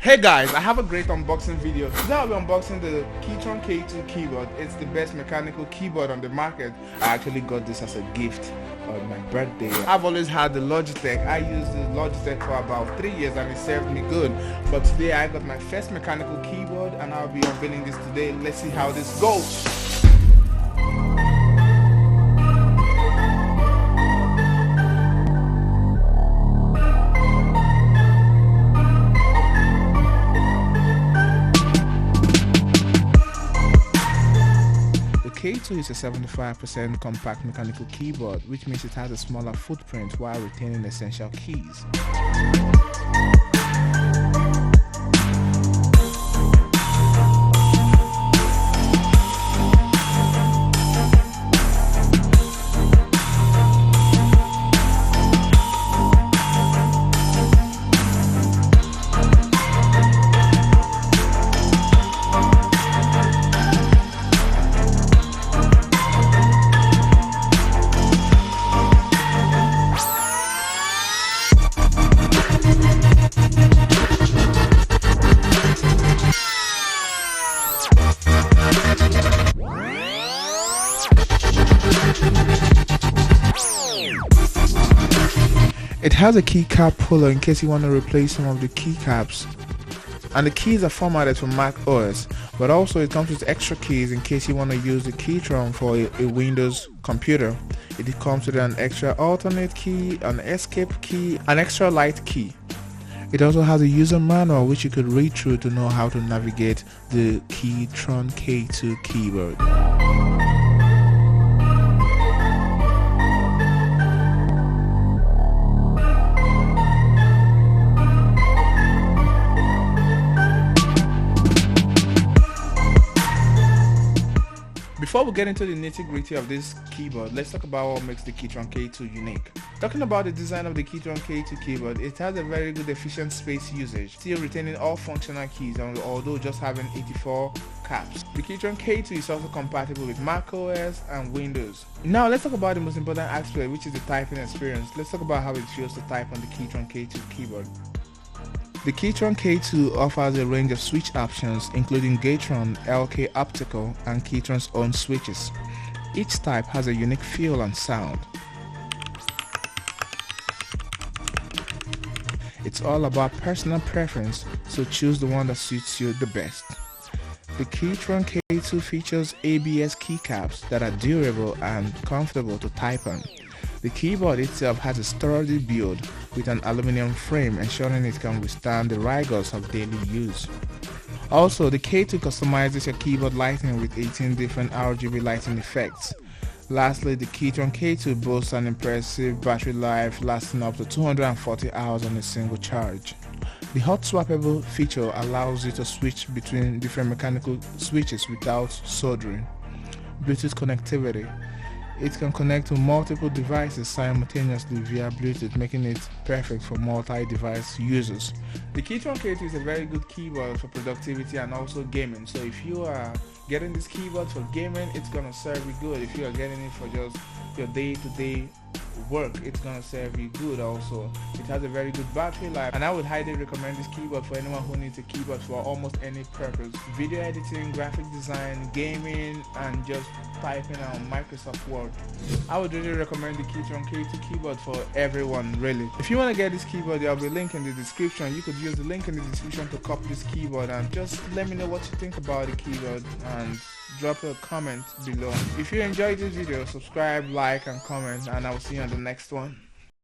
Hey guys, I have a great unboxing video. Today I'll be unboxing the Keychron K2 keyboard. It's the best mechanical keyboard on the market. I actually got this as a gift on my birthday. I've always had the Logitech. I used the Logitech for about 3 years and it served me good. But today I got my first mechanical keyboard and I'll be unveiling this today. Let's see how this goes. K2 is a 75% compact mechanical keyboard, which means it has a smaller footprint while retaining essential keys. It has a keycap puller in case you want to replace some of the keycaps, and the keys are formatted for Mac OS, but also it comes with extra keys in case you want to use the Keychron for a Windows computer. It comes with an extra alternate key, an escape key, an extra light key. It also has a user manual which you could read through to know how to navigate the Keychron K2 keyboard. Before we get into the nitty-gritty of this keyboard, let's talk about what makes the Keychron K2 unique. Talking about the design of the Keychron K2 keyboard, it has a very good efficient space usage, still retaining all functional keys although just having 84 caps. The Keychron K2 is also compatible with Mac OS and Windows. Now let's talk about the most important aspect, which is the typing experience. Let's talk about how it feels to type on the Keychron K2 keyboard. The Keychron K2 offers a range of switch options including Keychron, LK optical, and Keychron's own switches. Each type has a unique feel and sound. It's all about personal preference, so choose the one that suits you the best. The Keychron K2 features ABS keycaps that are durable and comfortable to type on. The keyboard itself has a sturdy build with an aluminum frame, ensuring it can withstand the rigors of daily use. Also, the K2 customizes your keyboard lighting with 18 different RGB lighting effects. Lastly, the Keychron K2 boasts an impressive battery life lasting up to 240 hours on a single charge. The hot swappable feature allows you to switch between different mechanical switches without soldering. Bluetooth connectivity. It can connect to multiple devices simultaneously via Bluetooth, making it perfect for multi-device users. The Keychron K2 is a very good keyboard for productivity and also gaming. So if you are getting this keyboard for gaming, it's gonna serve you good. If you are getting it for just your day-to-day work, it's gonna serve you good also. It has a very good battery life, and I would highly recommend this keyboard for anyone who needs a keyboard for almost any purpose: video editing, graphic design, gaming, and just typing on Microsoft Word. I would really recommend the Keychron K2 keyboard for everyone, really. If you want to get this keyboard, there'll be a link in the description. You could use the link in the description to copy this keyboard, and just let me know what you think about the keyboard and drop a comment below. If you enjoyed this video, subscribe, like, and comment, and I will see you on the next one.